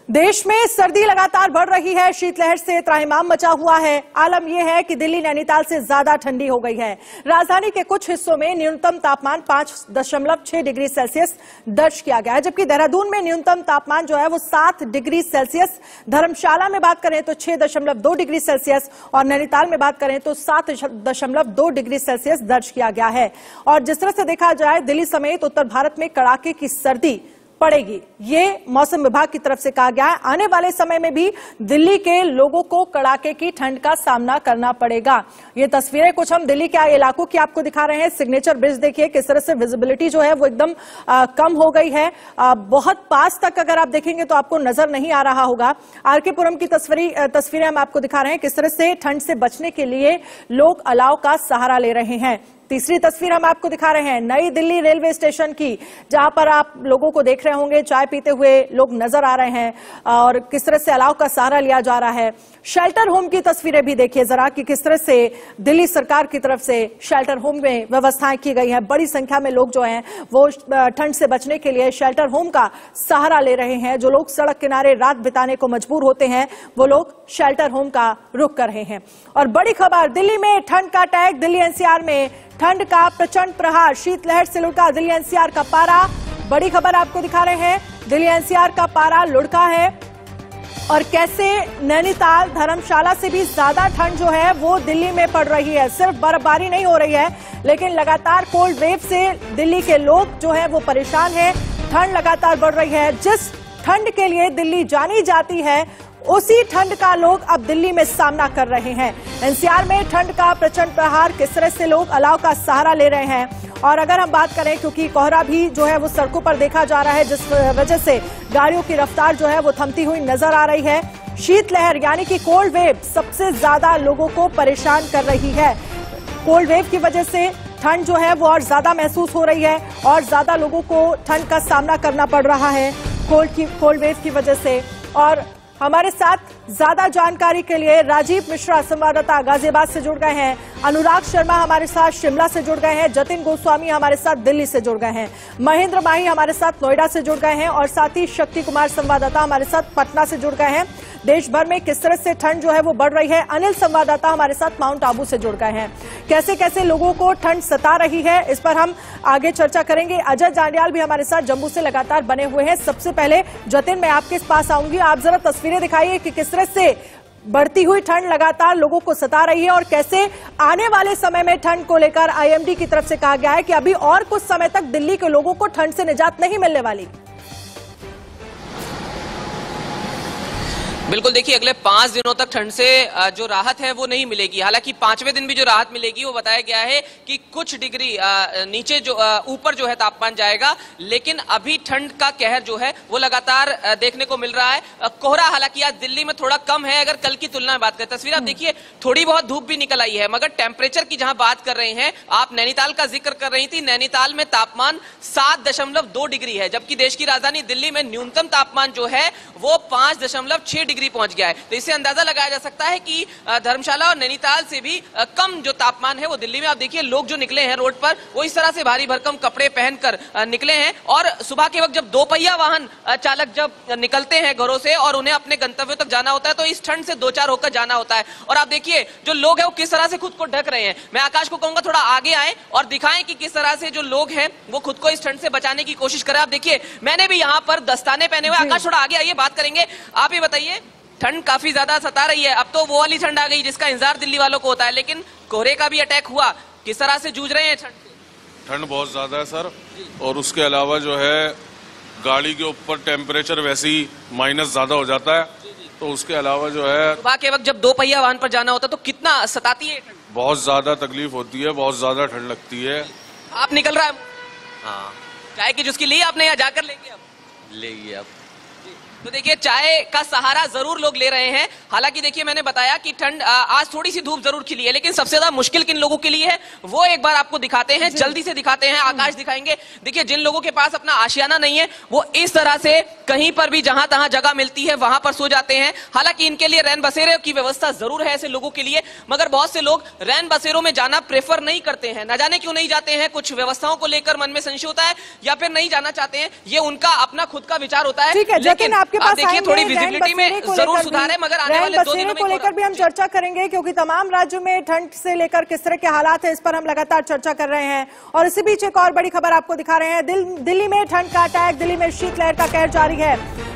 देश में सर्दी लगातार बढ़ रही है। शीतलहर से त्राहिमाम मचा हुआ है। आलम यह है कि दिल्ली नैनीताल से ज्यादा ठंडी हो गई है। राजधानी के कुछ हिस्सों में न्यूनतम तापमान 5.6 डिग्री सेल्सियस दर्ज किया गया है, जबकि देहरादून में न्यूनतम तापमान जो है वो 7 डिग्री सेल्सियस, धर्मशाला में बात करें तो 6.2 डिग्री सेल्सियस और नैनीताल में बात करें तो 7.2 डिग्री सेल्सियस दर्ज किया गया है। और जिस तरह से देखा जाए, दिल्ली समेत उत्तर भारत में कड़ाके की सर्दी पड़ेगी, ये मौसम विभाग की तरफ से कहा गया है। आने वाले समय में भी दिल्ली के लोगों को कड़ाके की ठंड का सामना करना पड़ेगा। ये तस्वीरें कुछ हम दिल्ली के इलाकों की आपको दिखा रहे हैं। सिग्नेचर ब्रिज देखिए किस तरह से विजिबिलिटी जो है वो एकदम कम हो गई है। बहुत पास तक अगर आप देखेंगे तो आपको नजर नहीं आ रहा होगा। आरके पुरम की तस्वीरें हम आपको दिखा रहे हैं, किस तरह से ठंड से बचने के लिए लोग अलाव का सहारा ले रहे हैं। तीसरी तस्वीर हम आपको दिखा रहे हैं नई दिल्ली रेलवे स्टेशन की, जहां पर आप लोगों को देख रहे होंगे चाय पीते हुए लोग नजर आ रहे हैं और किस तरह से अलाव का सहारा लिया जा रहा है। शेल्टर होम की तस्वीरें भी देखिए जरा कि किस तरह से दिल्ली सरकार की तरफ से शेल्टर होम में व्यवस्थाएं की गई हैं। बड़ी संख्या में लोग जो हैं वो ठंड से बचने के लिए शेल्टर होम का सहारा ले रहे हैं। जो लोग सड़क किनारे रात बिताने को मजबूर होते हैं वो लोग शेल्टर होम का रुख कर रहे हैं। और बड़ी खबर, दिल्ली में ठंड का टैग। दिल्ली एनसीआर में ठंड का प्रचंड प्रहार, शीतलहर से लुढ़का दिल्ली एनसीआर का पारा। बड़ी खबर आपको दिखा रहे हैं, दिल्ली एनसीआर का पारा लुढ़का है और कैसे नैनीताल धर्मशाला से भी ज्यादा ठंड जो है वो दिल्ली में पड़ रही है। सिर्फ बर्फबारी नहीं हो रही है, लेकिन लगातार कोल्ड वेव से दिल्ली के लोग जो है वो परेशान है। ठंड लगातार बढ़ रही है। जिस ठंड के लिए दिल्ली जानी जाती है, उसी ठंड का लोग अब दिल्ली में सामना कर रहे हैं। एनसीआर में ठंड का प्रचंड प्रहार, किस तरह से लोग अलाव का सहारा ले रहे हैं। और अगर हम बात करें, क्योंकि कोहरा भी जो है वो सड़कों पर देखा जा रहा है, जिस वजह से गाड़ियों की रफ्तार जो है वो थमती हुई नजर आ रही है। शीतलहर यानी कि कोल्ड वेव सबसे ज्यादा लोगों को परेशान कर रही है। कोल्ड वेव की वजह से ठंड जो है वो और ज्यादा महसूस हो रही है और ज्यादा लोगों को ठंड का सामना करना पड़ रहा है कोल्ड वेव की वजह से। और हमारे साथ ज्यादा जानकारी के लिए राजीव मिश्रा संवाददाता गाजियाबाद से जुड़ गए हैं, अनुराग शर्मा हमारे साथ शिमला से जुड़ गए हैं, जतिन गोस्वामी हमारे साथ दिल्ली से जुड़ गए हैं, महेंद्र माही हमारे साथ नोएडा से जुड़ गए हैं और साथ ही शक्ति कुमार संवाददाता हमारे साथ पटना से जुड़ गए हैं। देश भर में किस तरह से ठंड जो है वो बढ़ रही है, अनिल संवाददाता हमारे साथ माउंट आबू से जुड़ गए हैं। कैसे कैसे लोगों को ठंड सता रही है, इस पर हम आगे चर्चा करेंगे। अजय जांडियाल भी हमारे साथ जम्मू से लगातार बने हुए हैं। सबसे पहले जतिन, मैं आपके पास आऊंगी। आप जरा तस्वीरें दिखाइए कि किस तरह से बढ़ती हुई ठंड लगातार लोगों को सता रही है और कैसे आने वाले समय में ठंड को लेकर आईएमडी की तरफ से कहा गया है कि अभी और कुछ समय तक दिल्ली के लोगों को ठंड से निजात नहीं मिलने वाली। बिल्कुल, देखिए अगले 5 दिनों तक ठंड से जो राहत है वो नहीं मिलेगी। हालांकि 5वें दिन भी जो राहत मिलेगी वो बताया गया है कि कुछ डिग्री नीचे जो ऊपर जो है तापमान जाएगा, लेकिन अभी ठंड का कहर जो है वो लगातार देखने को मिल रहा है। कोहरा हालांकि आज दिल्ली में थोड़ा कम है अगर कल की तुलना में बात करें। तस्वीर आप देखिए, थोड़ी बहुत धूप भी निकल आई है, मगर टेम्परेचर की जहां बात कर रहे हैं आप, नैनीताल का जिक्र कर रही थी, नैनीताल में तापमान 7.2 डिग्री है, जबकि देश की राजधानी दिल्ली में न्यूनतम तापमान जो है वो 5.6 डिग्री पहुंच गया है। तो इससे अंदाजा लगाया जा सकता है कि धर्मशाला और नैनीताल से भी कम जो तापमान है वो दिल्ली में। आप देखिए लोग जो निकले हैं रोड पर वो इस तरह से भारी भरकम कपड़े पहनकर निकले हैं। और सुबह के वक्त जब 2 पहिया वाहन चालक जब निकलते हैं घरों से और उन्हें अपने गंतव्यों तक जाना होता है तो इस ठंड से 2-4 होकर जाना होता है। और आप देखिए जो लोग हैं वो किस तरह से खुद को ढक रहे हैं। मैं आकाश को कहूंगा थोड़ा आगे आए और दिखाएं कि किस तरह से जो लोग हैं वो खुद को इस ठंड से बचाने की कोशिश करें। आप देखिए मैंने भी यहाँ पर दस्ताने पहने हुए। आकाश थोड़ा आगे आइए, बात करेंगे। आप ही बताइए, ठंड काफी ज्यादा सता रही है। अब तो वो वाली ठंड आ गई जिसका इंतजार दिल्ली वालों को होता है, लेकिन कोहरे का भी अटैक हुआ। किस तरह से जूझ रहे हैं ठंड से? ठंड बहुत ज्यादा है सर, और उसके अलावा जो है गाड़ी के ऊपर टेम्परेचर वैसे ही माइनस ज्यादा हो जाता है। तो उसके अलावा जो है सुबह के वक्त जब 2 पहिया वाहन पर जाना होता है तो कितना सताती है ठंड? बहुत ज्यादा तकलीफ होती है, बहुत ज्यादा ठंड लगती है। आप निकल रहा है? हाँ, चाय की चुस्की ली आपने या जाकर लेंगे? अब लेगी अब। तो देखिए चाय का सहारा जरूर लोग ले रहे हैं। हालांकि देखिए मैंने बताया कि ठंड आज थोड़ी सी धूप जरूर खिली है, लेकिन सबसे ज्यादा मुश्किल किन लोगों के लिए है वो एक बार आपको दिखाते हैं, जल्दी से दिखाते हैं। आकाश दिखाएंगे। देखिए जिन लोगों के पास अपना आशियाना नहीं है वो इस तरह से कहीं पर भी जहां तहां जगह मिलती है वहां पर सो जाते हैं। हालांकि इनके लिए रैन बसेरे की व्यवस्था जरूर है ऐसे लोगों के लिए, मगर बहुत से लोग रैन बसेरों में जाना प्रेफर नहीं करते हैं। न जाने क्यों नहीं जाते हैं, कुछ व्यवस्थाओं को लेकर मन में संशय होता है या फिर नहीं जाना चाहते हैं, ये उनका अपना खुद का विचार होता है। ठीक है, लेकिन आपके पास देखिए थोड़ी विजिबिलिटी में जरूर सुधार है, मगर आने वाले 2 दिनों में को लेकर भी हम चर्चा करेंगे, क्योंकि तमाम राज्यों में ठंड से लेकर किस तरह के हालात है इस पर हम लगातार चर्चा कर रहे हैं। और इसी बीच एक और बड़ी खबर आपको दिखा रहे हैं। दिल्ली में ठंड का अटैक, दिल्ली में शीतलहर का कहर जारी है।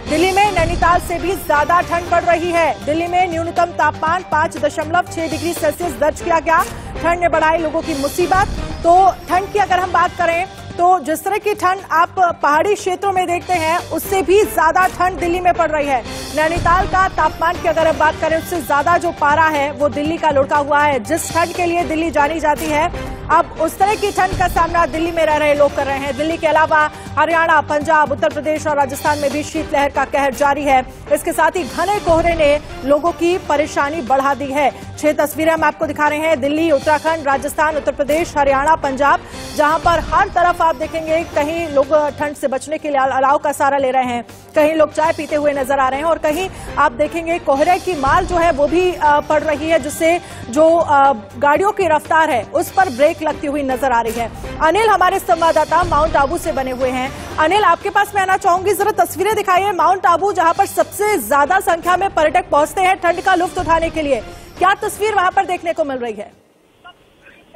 दिल्ली में नैनीताल से भी ज्यादा ठंड बढ़ रही है। दिल्ली में न्यूनतम तापमान 5.6 डिग्री सेल्सियस दर्ज किया गया। ठंड ने बढ़ाई लोगों की मुसीबत। तो ठंड की अगर हम बात करें तो जिस तरह की ठंड आप पहाड़ी क्षेत्रों में देखते हैं उससे भी ज्यादा ठंड दिल्ली में पड़ रही है। नैनीताल का तापमान की अगर हम बात करें उससे ज्यादा जो पारा है वो दिल्ली का लुढ़का हुआ है। जिस ठंड के लिए दिल्ली जानी जाती है अब उस तरह की ठंड का सामना दिल्ली में रह रहे लोग कर रहे हैं। दिल्ली के अलावा हरियाणा, पंजाब, उत्तर प्रदेश और राजस्थान में भी शीतलहर का कहर जारी है। इसके साथ ही घने कोहरे ने लोगों की परेशानी बढ़ा दी है। 6 तस्वीरें हम आपको दिखा रहे हैं। दिल्ली, उत्तराखंड, राजस्थान, उत्तर प्रदेश, हरियाणा, पंजाब, जहां पर हर तरफ आप देखेंगे कहीं लोग ठंड से बचने के लिए अलाव का सहारा ले रहे हैं, कहीं लोग चाय पीते हुए नजर आ रहे हैं और कहीं आप देखेंगे कोहरे की मार जो है वो भी पड़ रही है, जिससे जो गाड़ियों की रफ्तार है उस पर ब्रेक लगती हुई नजर आ रही है। अनिल हमारे संवाददाता माउंट आबू से बने हुए हैं। अनिल, आपके पास मैं आना चाहूंगी, जरा तस्वीरें दिखाइए माउंट आबू, जहां पर सबसे ज्यादा संख्या में पर्यटक पहुंचते हैं ठंड का लुत्फ उठाने के लिए। क्या तस्वीर वहां पर देखने को मिल रही है?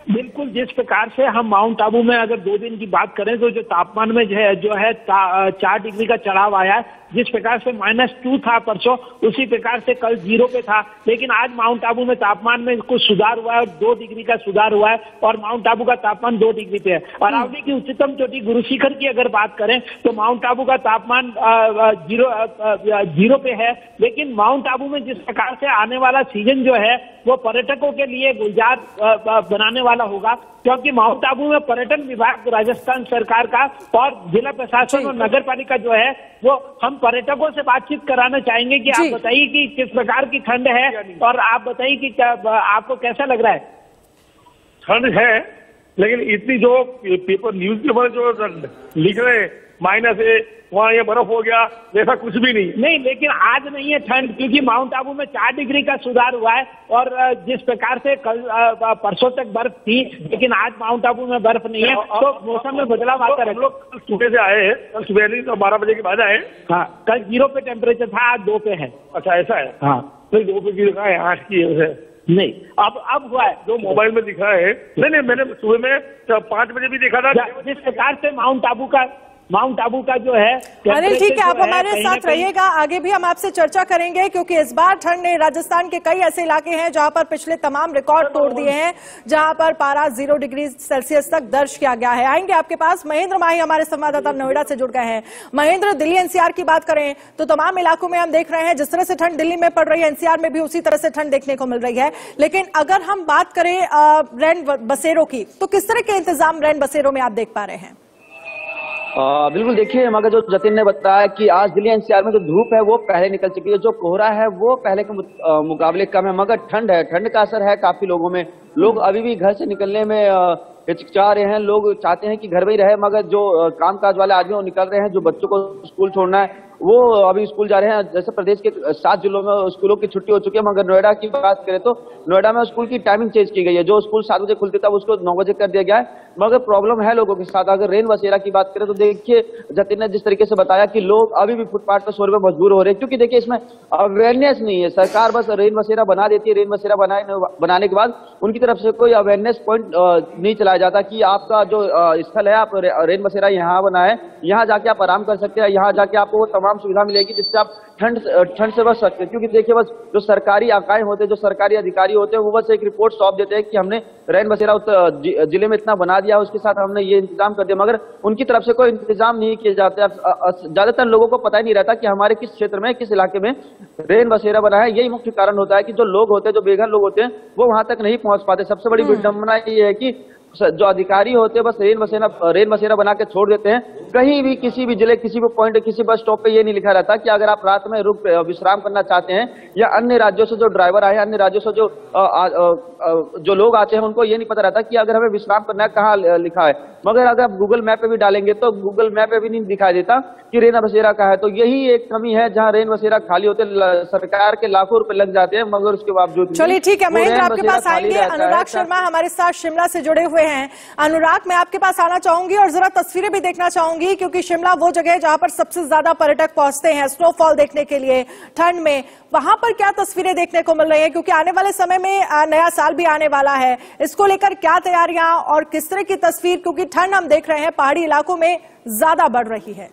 बिल्कुल, जिस प्रकार से हम माउंट आबू में अगर 2 दिन की बात करें तो जो तापमान में जो है 4 डिग्री का चढ़ाव आया है। जिस प्रकार से -2 था परसों, उसी प्रकार से कल 0 पे था। लेकिन आज माउंट आबू में तापमान में कुछ सुधार हुआ है और 2 डिग्री का सुधार हुआ है और माउंट आबू का तापमान 2 डिग्री पे है। अरावली की उच्चतम चोटी गुरु शिखर की अगर बात करें तो माउंट आबू का तापमान 0 पे है। लेकिन माउंट आबू में जिस प्रकार से आने वाला सीजन जो है वो पर्यटकों के लिए गुलजार बनाने वाला होगा, क्योंकि माउंट आबू में पर्यटन विभाग राजस्थान सरकार का और जिला प्रशासन और नगर पालिका जो है वो हम पर्यटकों से बातचीत कराना चाहेंगे कि आप बताइए कि किस प्रकार की ठंड है और आप बताइए कि आपको कैसा लग रहा है। ठंड है, लेकिन इतनी जो पेपर न्यूज पेपर जो लिख रहे हैं -1 वहाँ ये बर्फ हो गया, जैसा कुछ भी नहीं। लेकिन आज नहीं है ठंड, क्योंकि माउंट आबू में 4 डिग्री का सुधार हुआ है और जिस प्रकार से कल परसों तक बर्फ थी, लेकिन आज माउंट आबू में बर्फ नहीं है, तो मौसम में बदलाव आता है। हम लोग कल सुबह से आए हैं, कल सुबह नहीं तो 12 बजे के बाद आए। हाँ, कल 0 पे टेम्परेचर था, आज 2 पे है। अच्छा, ऐसा है? हाँ, तो 2 पे की है, 8 की है नहीं, अब हुआ है जो मोबाइल में दिखा है। नहीं, मैंने सुबह में 5 बजे भी देखा था। जिस प्रकार से माउंट आबू का जो है। अनिल, ठीक है, आप हमारे साथ रहिएगा, आगे भी हम आपसे चर्चा करेंगे, क्योंकि इस बार ठंड ने राजस्थान के कई ऐसे इलाके हैं जहां पर पिछले तमाम रिकॉर्ड तोड़ दिए हैं, जहां पर पारा 0 डिग्री सेल्सियस तक दर्ज किया गया है। आएंगे आपके पास। महेंद्र माही हमारे संवाददाता नोएडा से जुड़ गए हैं। महेंद्र, दिल्ली एनसीआर की बात करें तो तमाम इलाकों में हम देख रहे हैं जिस तरह से ठंड दिल्ली में पड़ रही है, एनसीआर में भी उसी तरह से ठंड देखने को मिल रही है। लेकिन अगर हम बात करें रैन बसेरों की, तो किस तरह के इंतजाम रैन बसेरों में आप देख पा रहे हैं? बिल्कुल, देखिए, मगर जो जतिन ने बताया कि आज दिल्ली एनसीआर में जो धूप है वो पहले निकल चुकी है, जो कोहरा है वो पहले के मुकाबले कम है, मगर ठंड है, ठंड का असर है काफी लोगों में। लोग अभी भी घर से निकलने में हिचकिचा रहे हैं। लोग चाहते हैं कि घर में ही रहे, मगर जो कामकाज वाले आदमी वो निकल रहे हैं, जो बच्चों को स्कूल छोड़ना है वो अभी स्कूल जा रहे हैं। जैसे प्रदेश के 7 जिलों में स्कूलों की छुट्टी हो चुकी है, मगर नोएडा की बात करें तो नोएडा में स्कूल की टाइमिंग चेंज की गई है। जो स्कूल 7 बजे खुलती था उसको 9 बजे कर दिया गया है, मगर प्रॉब्लम है लोगों के साथ। अगर रेन बसेरा की बात करें तो देखिए, जतिन ने जिस तरीके से बताया कि लोग अभी भी फुटपाथ पर सोने में मजबूर हो रहे हैं, क्योंकि देखिए इसमें अवेयरनेस नहीं है। सरकार बस रेन बसेरा बना देती है, रेन बसेरा बनाने के बाद उनकी तरफ से कोई अवेयरनेस पॉइंट नहीं चलाया जाता कि आपका जो स्थल है, आप रेन बसेरा यहाँ बनाए, यहाँ जाके आप आराम कर सकते हैं, यहाँ जाके आपको वो तमाम सुविधा मिलेगी जिससे आप ठंड से बच सकते हैं। क्योंकि देखिए, बस जो सरकारी आकाएं होते हैं, जो सरकारी अधिकारी होते हैं, वो बस एक रिपोर्ट सौंप देते हैं कि हमने रैन बसेरा जिले में इतना बना दिया, उसके साथ हमने ये इंतजाम कर दिया, मगर उनकी तरफ से कोई इंतजाम नहीं किए जाते। ज्यादातर लोगों को पता ही नहीं रहता कि हमारे किस क्षेत्र में, किस इलाके में रैन बसेरा बना है। यही मुख्य कारण होता है कि जो लोग होते हैं, जो बेघर लोग होते हैं, वो वहां तक नहीं पहुंच पाते। सबसे बड़ी विडंबना ये है कि जो अधिकारी होते हैं बस रेन बसेरा बना के छोड़ देते हैं। कहीं भी किसी भी जिले, किसी भी पॉइंट, किसी बस स्टॉप पे ये नहीं लिखा रहता कि अगर आप रात में रुक विश्राम करना चाहते हैं, या अन्य राज्यों से जो ड्राइवर आए हैं, अन्य राज्यों से जो लोग आते हैं, उनको ये नहीं पता रहता कि अगर हमें विश्राम करना है कहाँ लिखा है। मगर अगर आप गूगल मैप पे भी डालेंगे तो गूगल मैप पे भी नहीं दिखाई देता कि रेन बसेरा का है। तो यही एक कमी है, जहाँ रेन बसेरा खाली होते, सरकार के लाखों रुपए लग जाते हैं, मगर उसके बावजूद। चलिए, ठीक है महेंद्र, आपके पास आएंगे। अनुराग शर्मा हमारे साथ शिमला से जुड़े हुए हैं। हैं। अनुराग, मैं आपके पास आना चाहूंगी और जरा तस्वीरें भी देखना चाहूंगी, क्योंकि शिमला वो जगह है जहां पर सबसे ज्यादा पर्यटक पहुंचते हैं स्नोफॉल देखने के लिए ठंड में। वहां पर क्या तस्वीरें देखने को मिल रही है, क्योंकि आने वाले समय में नया साल भी आने वाला है, इसको लेकर क्या तैयारियां और किस तरह की तस्वीर, क्योंकि ठंड हम देख रहे हैं पहाड़ी इलाकों में ज्यादा बढ़ रही है।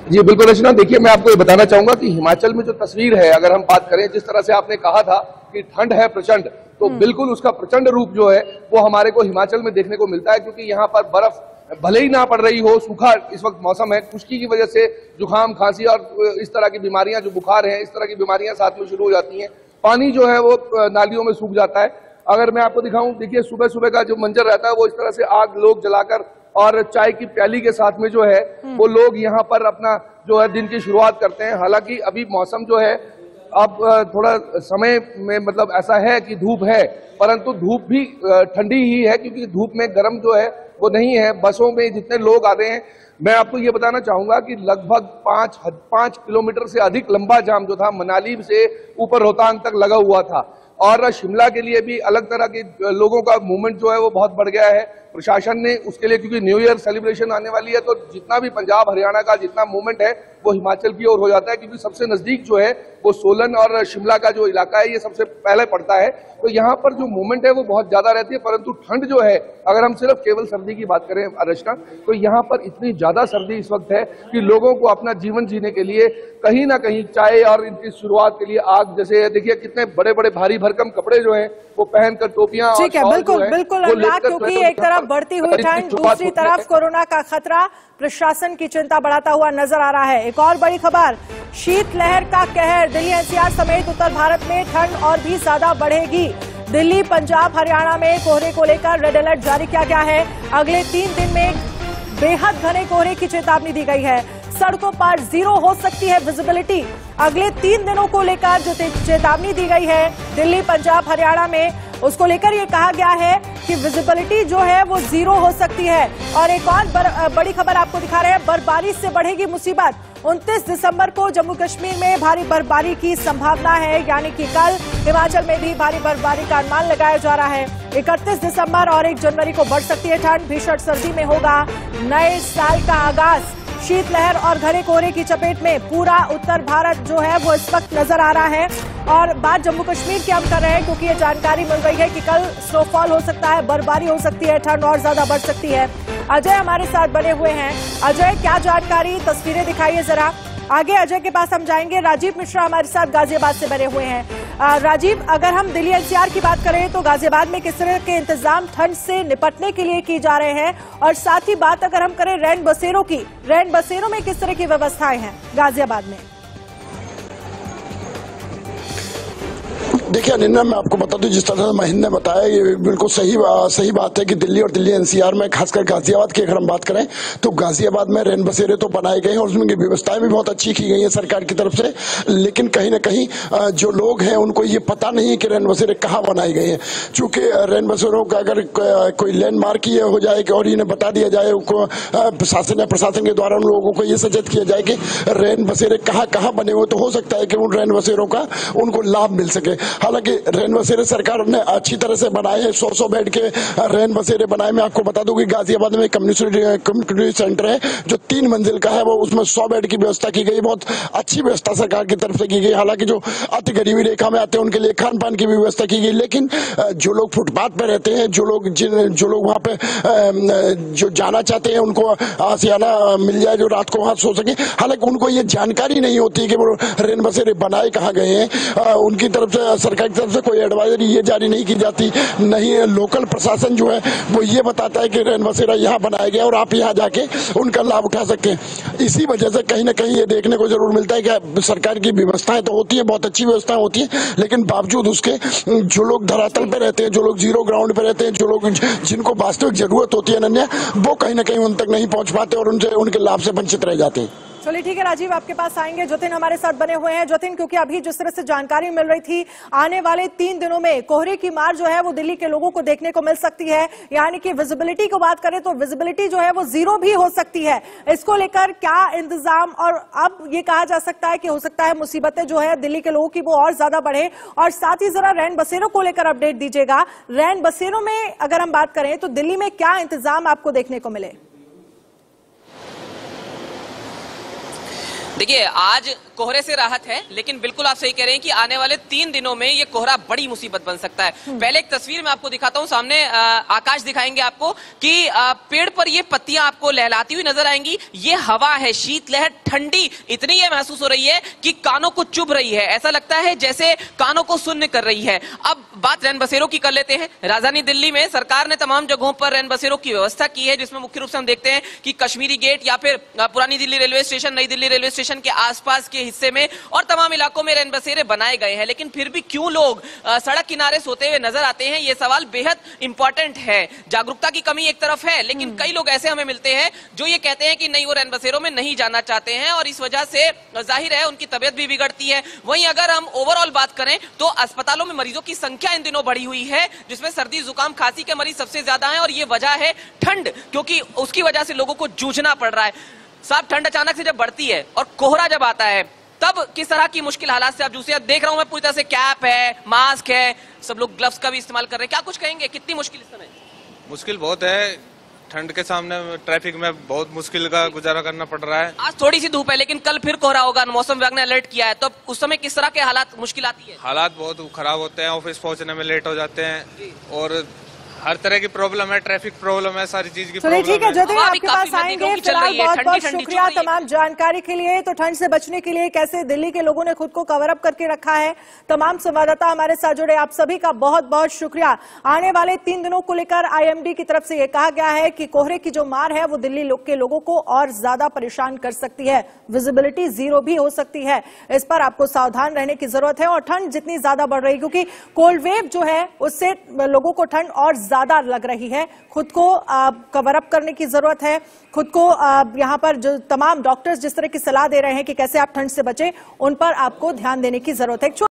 जी बिल्कुल रचना, देखिए मैं आपको ये बताना चाहूंगा कि हिमाचल में जो तस्वीर है, अगर हम बात करें, जिस तरह से आपने कहा था कि ठंड है प्रचंड, तो बिल्कुल उसका प्रचंड रूप जो है वो हमारे को हिमाचल में देखने को मिलता है। क्योंकि यहाँ पर बर्फ भले ही ना पड़ रही हो, सूखा इस वक्त मौसम है, खुश्की की वजह से जुकाम, खांसी और इस तरह की बीमारियां, जो बुखार है, इस तरह की बीमारियां साथ में शुरू हो जाती हैं। पानी जो है वो नालियों में सूख जाता है। अगर मैं आपको दिखाऊं, देखिए सुबह सुबह का जो मंजर रहता है वो इस तरह से आग लोग जलाकर और चाय की प्याली के साथ में जो है वो लोग यहाँ पर अपना जो है दिन की शुरुआत करते हैं। हालांकि अभी मौसम जो है अब थोड़ा समय में मतलब ऐसा है कि धूप है, परंतु धूप भी ठंडी ही है, क्योंकि धूप में गर्म जो है वो नहीं है। बसों में जितने लोग आ रहे हैं, मैं आपको ये बताना चाहूंगा कि लगभग 5 किलोमीटर से अधिक लंबा जाम जो था मनाली से ऊपर रोहतांग तक लगा हुआ था। और शिमला के लिए भी अलग तरह के लोगों का मूवमेंट जो है वो बहुत बढ़ गया है। प्रशासन ने उसके लिए, क्योंकि न्यू ईयर सेलिब्रेशन आने वाली है, तो जितना भी पंजाब हरियाणा का जितना मूवमेंट है वो हिमाचल की ओर हो जाता है, क्योंकि सबसे नजदीक जो है वो सोलन और शिमला का जो इलाका है ये सबसे पहले पड़ता है। तो यहाँ पर जो मूवमेंट है वो बहुत ज्यादा रहती है। परंतु ठंड जो है, अगर हम सिर्फ केवल सर्दी की बात करें अर्चना, तो यहाँ पर इतनी ज्यादा सर्दी इस वक्त है कि लोगों को अपना जीवन जीने के लिए कहीं ना कहीं चाय और इनकी शुरुआत के लिए आग, जैसे देखिए कितने बड़े बड़े भारी भरकम कपड़े जो हैं वो पहनकर, टोपियां, ठीक है, बिल्कुल बिल्कुल अनुराग, क्योंकि एक तरफ बढ़ती हुई ठंड, दूसरी तरफ कोरोना का खतरा प्रशासन की चिंता बढ़ाता हुआ नजर आ रहा है। एक और बड़ी खबर, शीतलहर का कहर, दिल्ली एनसीआर समेत उत्तर भारत में ठंड और भी ज्यादा बढ़ेगी। दिल्ली, पंजाब, हरियाणा में कोहरे को लेकर रेड अलर्ट जारी किया गया है। अगले 3 दिन में बेहद घने कोहरे की चेतावनी दी गई है। सड़कों पर 0 हो सकती है विजिबिलिटी। अगले 3 दिनों को लेकर जो चेतावनी दी गई है दिल्ली, पंजाब, हरियाणा में, उसको लेकर ये कहा गया है कि विजिबिलिटी जो है वो 0 हो सकती है। और एक और बड़ी खबर आपको दिखा रहे हैं, बर्फबारी से बढ़ेगी मुसीबत। 29 दिसंबर को जम्मू कश्मीर में भारी बर्फबारी की संभावना है, यानी कि कल हिमाचल में भी भारी बर्फबारी का अनुमान लगाया जा रहा है। 31 दिसंबर और 1 जनवरी को बढ़ सकती है ठंड। भीषण सर्दी में होगा नए साल का आगाज। शीतलहर और घने कोहरे की चपेट में पूरा उत्तर भारत जो है वो इस वक्त नजर आ रहा है। और बात जम्मू कश्मीर की हम कर रहे हैं, क्योंकि ये जानकारी मिल रही है कि कल स्नोफॉल हो सकता है, बर्फबारी हो सकती है, ठंड और ज्यादा बढ़ सकती है। अजय हमारे साथ बने हुए हैं। अजय, क्या जानकारी, तस्वीरें दिखाइए जरा। आगे अजय के पास हम जाएंगे। राजीव मिश्रा हमारे साथ गाजियाबाद से बने हुए हैं। राजीव, अगर हम दिल्ली एनसीआर की बात करें तो गाजियाबाद में किस तरह के इंतजाम ठंड से निपटने के लिए किए जा रहे हैं, और साथ ही बात अगर हम करें रैन बसेरों की, रैन बसेरों में किस तरह की व्यवस्थाएं हैं गाजियाबाद में? देखिए अनिन्ना, मैं आपको बता दूं, जिस तरह से महिंद ने बताया ये बिल्कुल सही बात है कि दिल्ली और दिल्ली एनसीआर में, खासकर गाजियाबाद की अगर हम बात करें तो गाजियाबाद में रैन बसेरे तो बनाए गए हैं और उसमें व्यवस्थाएं भी बहुत अच्छी की गई हैं सरकार की तरफ से। लेकिन कहीं ना कहीं जो लोग हैं उनको ये पता नहीं है कि रैन बसेरे कहाँ बनाए गए हैं। चूंकि रैन बसेरों का अगर कोई लैंडमार्क ये हो जाए और इन्हें बता दिया जाए, उनको प्रशासन या प्रशासन के द्वारा उन लोगों को ये सचेत किया जाए कि रैन बसेरे कहाँ कहाँ बने हुए, तो हो सकता है कि उन रैन बसेरों का उनको लाभ मिल सके। हालांकि रैन बसेरे सरकार ने अच्छी तरह से बनाए हैं, 100 बेड के रैन बसेरे बनाए। मैं आपको बता दूं कि गाजियाबाद में कम्युनिटी सेंटर है जो 3 मंजिल का है, वो उसमें 100 बेड की व्यवस्था की गई। बहुत अच्छी व्यवस्था सरकार की तरफ से की गई। हालांकि जो अति गरीबी रेखा में आते हैं उनके लिए खान पान की भी व्यवस्था की गई। लेकिन जो लोग फुटपाथ पे रहते हैं, जो लोग वहाँ पे जो जाना चाहते हैं, उनको आसियाना मिल जाए जो रात को वहाँ सो सके। हालांकि उनको ये जानकारी नहीं होती कि वो रैन बसेरे बनाए कहाँ गए हैं। उनकी तरफ से, सरकार की तरफ से कोई एडवाइजरी ये जारी नहीं की जाती। नहीं लोकल प्रशासन जो है वो ये बताता है कि रैन बसेरा यहाँ बनाया गया और आप यहाँ जाके उनका लाभ उठा सकते हैं। इसी वजह से कहीं ना कहीं ये देखने को जरूर मिलता है कि सरकार की व्यवस्थाएं तो होती है, बहुत अच्छी व्यवस्थाएं होती है, लेकिन बावजूद उसके जो लोग धरातल पे रहते हैं, जो लोग जीरो ग्राउंड पे रहते हैं, जो लोग जिनको वास्तविक जरूरत होती है अनन्या, वो कहीं ना कहीं उन तक नहीं पहुंच पाते और उनसे उनके लाभ से वंचित रह जाते हैं। चलिए ठीक है राजीव, आपके पास आएंगे। जतिन हमारे साथ बने हुए हैं। जतिन, क्योंकि अभी जिस तरह से जानकारी मिल रही थी, आने वाले 3 दिनों में कोहरे की मार जो है वो दिल्ली के लोगों को देखने को मिल सकती है, यानी कि विजिबिलिटी को बात करें तो विजिबिलिटी जो है वो 0 भी हो सकती है। इसको लेकर क्या इंतजाम, और अब ये कहा जा सकता है कि हो सकता है मुसीबतें जो है दिल्ली के लोगों की वो और ज्यादा बढ़े। और साथ ही जरा रैन बसेरों को लेकर अपडेट दीजिएगा। रैन बसेरों में अगर हम बात करें तो दिल्ली में क्या इंतजाम आपको देखने को मिले? देखिए, आज कोहरे से राहत है, लेकिन बिल्कुल आप सही कह रहे हैं कि आने वाले 3 दिनों में ये कोहरा बड़ी मुसीबत बन सकता है। पहले एक तस्वीर मैं आपको दिखाता हूं, सामने आकाश दिखाएंगे आपको कि पेड़ पर ये पत्तियां आपको लहलाती हुई नजर आएंगी। ये हवा है, शीतलहर, ठंडी इतनी ये महसूस हो रही है कि कानों को चुभ रही है। ऐसा लगता है जैसे कानों को शून्य कर रही है। अब बात रैन बसेरों की कर लेते हैं। राजधानी दिल्ली में सरकार ने तमाम जगहों पर रैन बसेरों की व्यवस्था की है, जिसमें मुख्य रूप से हम देखते हैं कि कश्मीरी गेट या फिर पुरानी दिल्ली रेलवे स्टेशन, नई दिल्ली रेलवे स्टेशन के आसपास के हिस्से में और तमाम इलाकों में रैन बसेरे बनाए गए हैं। लेकिन फिर भी क्यों लोग सड़क किनारे सोते हुए नजर आते हैं, यह सवाल बेहद इंपॉर्टेंट है। जागरूकता की कमी एक तरफ है, लेकिन कई लोग ऐसे हमें मिलते हैं जो ये कहते हैं कि नहीं, वो रैन बसेरों में नहीं जाना चाहते हैं और इस वजह से जाहिर है उनकी तबियत भी बिगड़ती है। वहीं अगर हम ओवरऑल बात करें तो अस्पतालों में मरीजों की संख्या इन दिनों बढ़ी हुई है, जिसमें सर्दी, जुकाम, खांसी के मरीज सबसे ज्यादा हैं और ये वजह है ठंड, क्योंकि उसकी वजह से लोगों को जूझना पड़ रहा है। साहब, ठंड अचानक से जब बढ़ती है और कोहरा जब आता है, तब किस तरह की मुश्किल हालात से आप जूझते हैं? देख रहा हूं मैं पूरी तरह से कैप है, मास्क है, सब लोग ग्लव्स का भी इस्तेमाल कर रहे हैं। क्या कुछ कहेंगे, कितनी मुश्किल इस समय? मुश्किल बहुत है। ठंड के सामने ट्रैफिक में बहुत मुश्किल का गुजारा करना पड़ रहा है। आज थोड़ी सी धूप है, लेकिन कल फिर कोहरा होगा, मौसम विभाग ने अलर्ट किया है। तो उस समय किस तरह के हालात, मुश्किल आती है? हालात बहुत खराब होते हैं, ऑफिस पहुंचने में लेट हो जाते हैं और हर तरह की प्रॉब्लम है, ट्रैफिक प्रॉब्लम है, सारी चीज की प्रॉब्लम है। ठीक है जतिन, आपके पास आएंगे। फिलहाल बहुत बहुत शुक्रिया तमाम जानकारी के लिए। तो ठंड से बचने के लिए कैसे दिल्ली के लोगों ने खुद को कवर अप करके रखा है, तमाम संवाददाता हमारे साथ जुड़े, आप सभी का बहुत बहुत शुक्रिया। आने वाले 3 दिनों को लेकर आईएमडी की तरफ से यह कहा गया है कि कोहरे की जो मार है वो दिल्ली के लोगों को और ज्यादा परेशान कर सकती है। विजिबिलिटी 0 भी हो सकती है, इस पर आपको सावधान रहने की जरूरत है। और ठंड जितनी ज्यादा बढ़ रही, क्योंकि कोल्ड वेव जो है उससे लोगों को ठंड और ज्यादा लग रही है, खुद को कवर अप करने की जरूरत है। खुद को यहां पर जो तमाम डॉक्टर्स जिस तरह की सलाह दे रहे हैं कि कैसे आप ठंड से बचें, उन पर आपको ध्यान देने की जरूरत है।